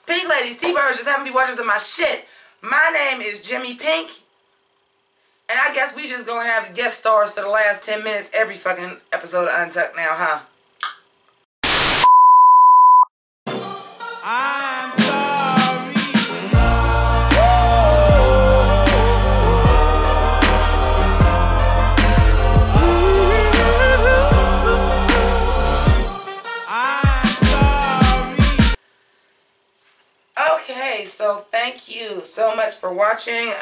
Pink ladies, T-birds, just happen to be watchers of my shit. My name is Jimmi Pynk. And I guess we just gonna have guest stars for the last 10 minutes every fucking episode of Untucked now, huh? I'm sorry. Okay, so thank you so much for watching.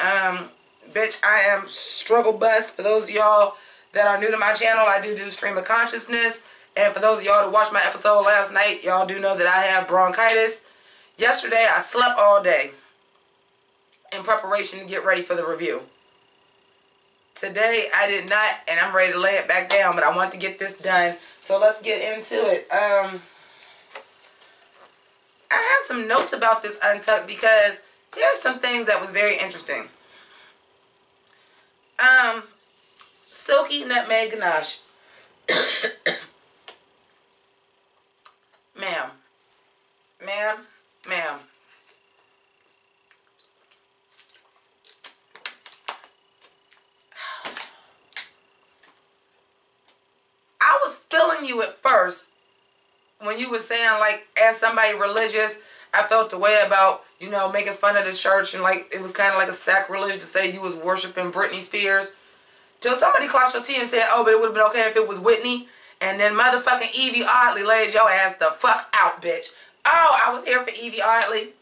Bitch, I am Struggle Bus. For those of y'all that are new to my channel, I do stream of consciousness. And for those of y'all that watched my episode last night, y'all do know that I have bronchitis. Yesterday, I slept all day in preparation to get ready for the review. Today, I did not, and I'm ready to lay it back down, but I want to get this done. So let's get into it. I have some notes about this Untucked because there's some things that was very interesting. Silky Nutmeg Ganache. Ma'am. I was feeling you at first when you were saying, like, as somebody religious, I felt the way about, you know, making fun of the church and, like, it was kind of like a sacrilege to say you was worshiping Britney Spears. Till somebody clocked your tea and said, oh, but it would have been okay if it was Whitney. And then motherfucking Evie Oddly laid your ass the fuck out, bitch. Oh, I was here for Evie Oddly.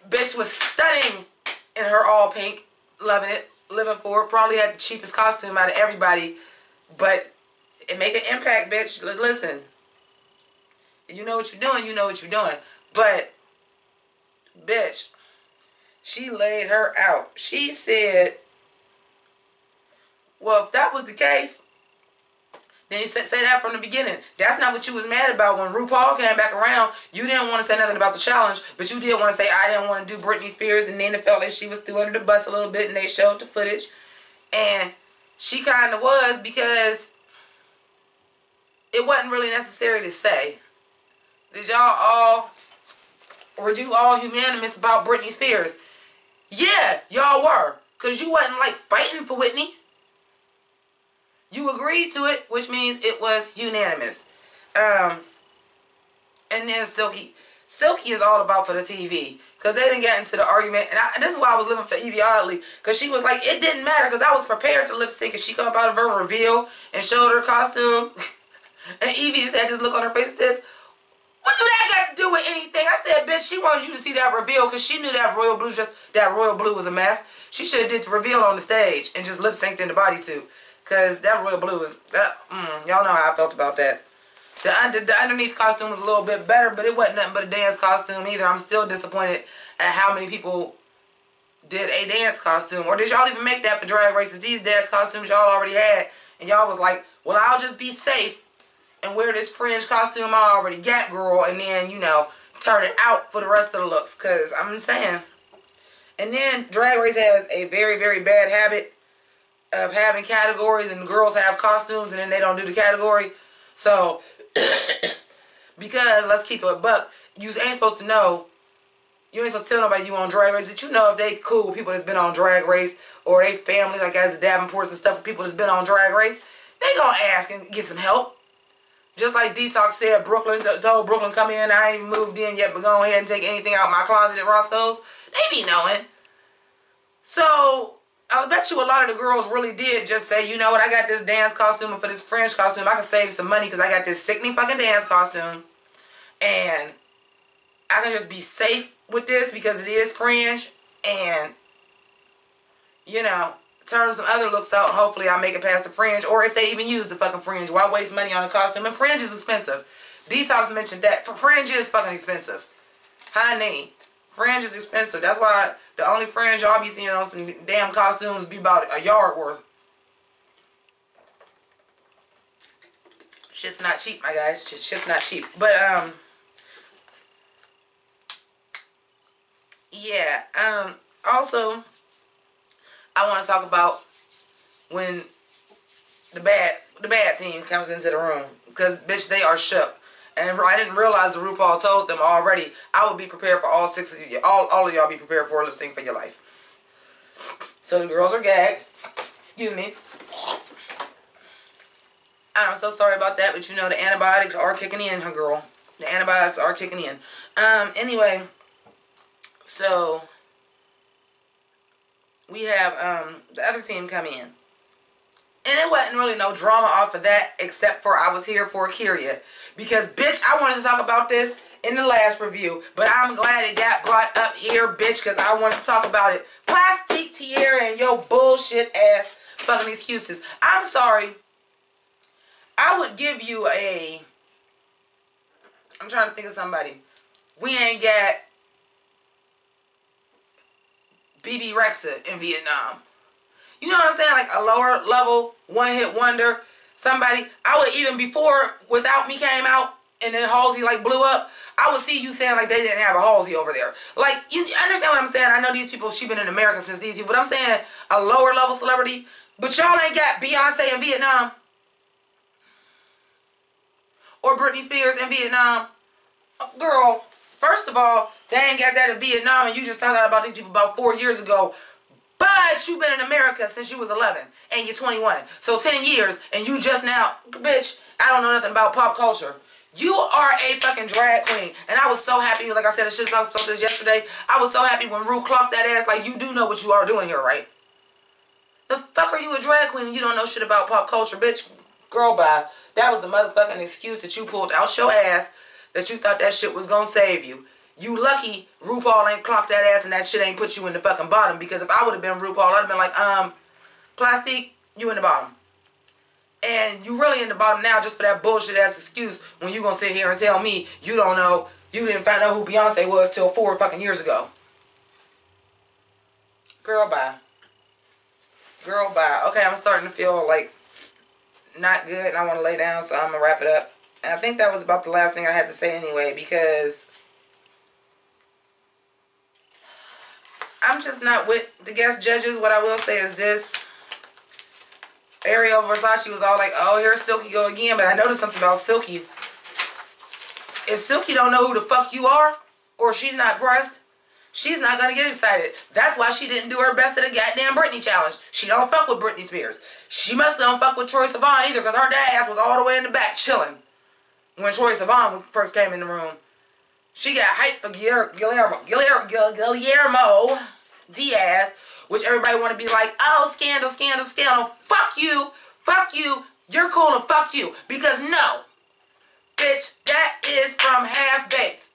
Bitch was stunning in her all pink. Loving it. Living for it. Probably had the cheapest costume out of everybody. But it make an impact, bitch. Listen. You know what you're doing. You know what you're doing. But, bitch, she laid her out. She said, well, if that was the case, then you say that from the beginning. That's not what you was mad about. When RuPaul came back around, you didn't want to say nothing about the challenge, but you did want to say, I didn't want to do Britney Spears, and then it felt like she was threw under the bus a little bit, and they showed the footage. And she kind of was, because it wasn't really necessary to say. Were you all unanimous about Britney Spears? Yeah, y'all were, because you wasn't, like, fighting for Whitney. You agreed to it, which means it was unanimous. And then Silky is all about for the TV. Because they didn't get into the argument. And this is why I was living for Evie Oddly. Because she was like, it didn't matter. Because I was prepared to lip sync. And she come out of her reveal and showed her costume. And Evie just had this look on her face and says, what do that got to do with anything? I said, bitch, she wanted you to see that reveal. Because she knew that royal blue was a mess. She should have did the reveal on the stage. And just lip synced in the bodysuit. Because that royal blue is, y'all know how I felt about that. The underneath costume was a little bit better, but it wasn't nothing but a dance costume either. I'm still disappointed at how many people did a dance costume. Or did y'all even make that for drag races? These dance costumes y'all already had. And y'all was like, well, I'll just be safe and wear this fringe costume I already got, girl. And then, you know, turn it out for the rest of the looks. Because I'm just saying. And then Drag Race has a very, very bad habit of having categories, and girls have costumes and then they don't do the category. So because let's keep it a buck, you ain't supposed to know, you ain't supposed to tell nobody you on Drag Race, but you know if they cool with people that's been on Drag Race, or they family, like as the Davenports and stuff, with people that's been on Drag Race, they gonna ask and get some help. Just like Detox said, Brooklyn told Brooklyn, come in, I ain't even moved in yet, but go ahead and take anything out of my closet at Roscoe's. They be knowing. So I bet you a lot of the girls really did just say, you know what, I got this dance costume, and for this fringe costume, I can save some money because I got this sickening fucking dance costume. And I can just be safe with this because it is fringe. And, you know, turn some other looks out and hopefully I'll make it past the fringe. Or if they even use the fucking fringe, why waste money on a costume? And fringe is expensive. Detox mentioned that. Fringe is fucking expensive. Honey. Fringe is expensive. That's why the only fringe y'all be seeing on some damn costumes be about a yard worth. Shit's not cheap, my guys. Shit's not cheap. But, yeah. Also, I want to talk about when the bad team comes into the room. Because, bitch, they are shook. and I didn't realize the RuPaul told them already, I would be prepared for all 6 of you, all of y'all be prepared for a lip sync for your life. So the girls are gagged. Excuse me. I'm so sorry about that, but you know the antibiotics are kicking in, huh, girl. The antibiotics are kicking in. Anyway, so we have the other team come in. And it wasn't really no drama off of that, except for I was here for Kyria. Because, bitch, I wanted to talk about this in the last review, but I'm glad it got brought up here, bitch, because I wanted to talk about it. Plastique Tiara and your bullshit ass fucking excuses. I'm sorry. I would give you a... I'm trying to think of somebody. We ain't got BB Rexa in Vietnam. You know what I'm saying? Like a lower level, one-hit wonder. Somebody, I would even before Without Me came out and then Halsey like blew up, I would see you saying like they didn't have a Halsey over there. Like, you understand what I'm saying? I know these people, she been in America since these people, but I'm saying a lower level celebrity. But y'all ain't got Beyonce in Vietnam. Or Britney Spears in Vietnam. Girl, first of all, they ain't got that in Vietnam and you just found out about these people about 4 years ago. But you've been in America since you was 11 and you're 21. So 10 years and you just now, bitch, I don't know nothing about pop culture. You are a fucking drag queen. And I was so happy, like I said, I should have talked about this yesterday. I was so happy when Ru clocked that ass. Like, you do know what you are doing here, right? The fuck are you a drag queen and you don't know shit about pop culture, bitch? Girl, bye. That was a motherfucking excuse that you pulled out your ass that you thought that shit was gonna save you. You lucky RuPaul ain't clocked that ass and that shit ain't put you in the fucking bottom. Because if I would have been RuPaul, I'd have been like, Plastique, you in the bottom. And you really in the bottom now just for that bullshit ass excuse when you gonna sit here and tell me you don't know, you didn't find out who Beyonce was till 4 fucking years ago. Girl, bye. Girl, bye. Okay, I'm starting to feel like not good and I want to lay down, so I'm gonna wrap it up. And I think that was about the last thing I had to say anyway, because I'm just not with the guest judges. What I will say is this. Ariel Versace was all like, oh, here's Silky go again. But I noticed something about Silky. If Silky don't know who the fuck you are, or she's not pressed, she's not going to get excited. That's why she didn't do her best at the goddamn Britney challenge. She don't fuck with Britney Spears. She must don't fuck with Troye Sivan either, because her ass was all the way in the back chilling when Troye Sivan first came in the room. She got hyped for Guillermo Diaz, which everybody want to be like, oh, scandal, scandal, scandal. Fuck you. Fuck you. You're cool and fuck you. Because no. Bitch, that is from Half Baked.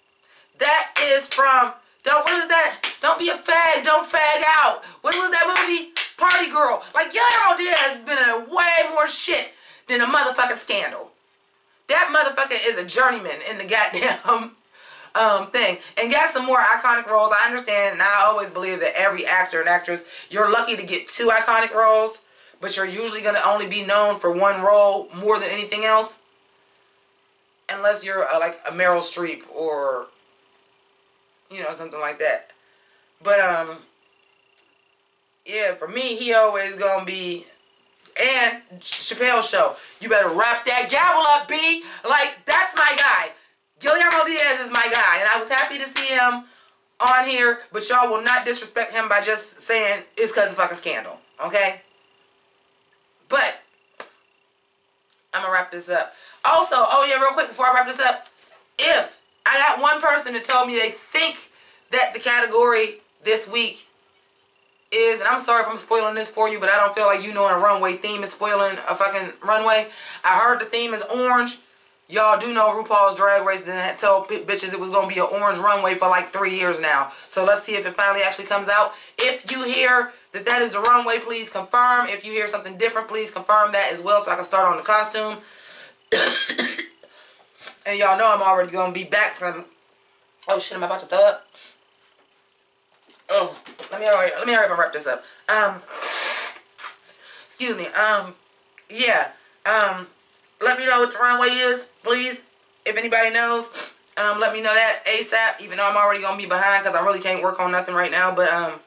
That is from, what is that? Don't be a fag. Don't fag out. What was that movie? Party Girl. Like, Guillermo Diaz has been in way more shit than a motherfucking Scandal. That motherfucker is a journeyman in the goddamn thing. And got some more iconic roles. I understand, and I always believe that every actor and actress, you're lucky to get 2 iconic roles, but you're usually going to only be known for 1 role more than anything else. Unless you're like a Meryl Streep or, you know, something like that. But, yeah, for me, he always going to be, and Chappelle's Show. You better wrap that gavel up, B. Like, that's my guy. Guillermo Diaz is my guy, and I was happy to see him on here, but y'all will not disrespect him by just saying it's because of fucking Scandal, okay? But, I'm going to wrap this up. Also, oh yeah, real quick before I wrap this up, if I got one person that told me they think that the category this week is, and I'm sorry if I'm spoiling this for you, but I don't feel like you knowing a runway theme is spoiling a fucking runway. I heard the theme is orange. Y'all do know RuPaul's Drag Race done told bitches it was going to be an orange runway for like 3 years now. So let's see if it finally actually comes out. If you hear that that is the runway, please confirm. If you hear something different, please confirm that as well so I can start on the costume. And y'all know I'm already going to be back from... Oh shit, am I about to throw up? Oh, let me hurry up and wrap this up. Excuse me. Yeah. Let me know what the runway is, please. If anybody knows, let me know that ASAP. Even though I'm already gonna be behind because I really can't work on nothing right now. But I'm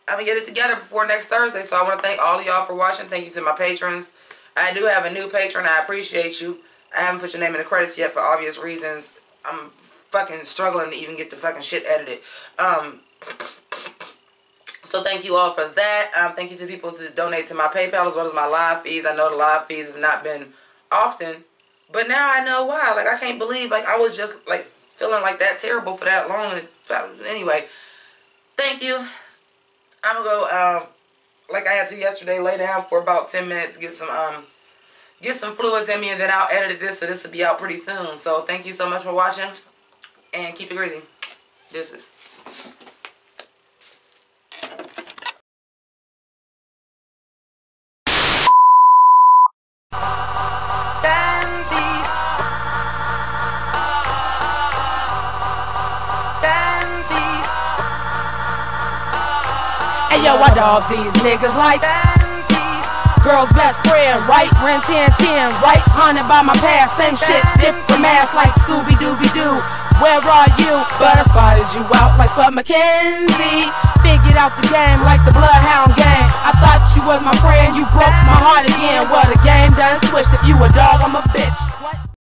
gonna get it together before next Thursday. So I want to thank all of y'all for watching. Thank you to my patrons. I do have a new patron. I appreciate you. I haven't put your name in the credits yet for obvious reasons. I'm fucking struggling to even get the fucking shit edited. So thank you all for that. Thank you to people to donate to my PayPal as well as my live feeds. I know the live feeds have not been often, but now I know why. Like, I can't believe, like, I was just, like, feeling like that terrible for that long. Anyway, thank you. I'm gonna go, like I had to yesterday, lay down for about 10 minutes, get some fluids in me, and then I'll edit this, so this will be out pretty soon. So thank you so much for watching, and keep it greasy. Deuces. Hey yo, I dog these niggas like girl's best friend, right? Ren 10-10, right? Haunted by my past, same shit, different mask like Scooby-Dooby-Doo. Where are you? But I spotted you out like Spud McKenzie. Figured out the game like the Bloodhound game. I thought you was my friend, you broke my heart again. Well, the game done switched. If you a dog, I'm a bitch. What?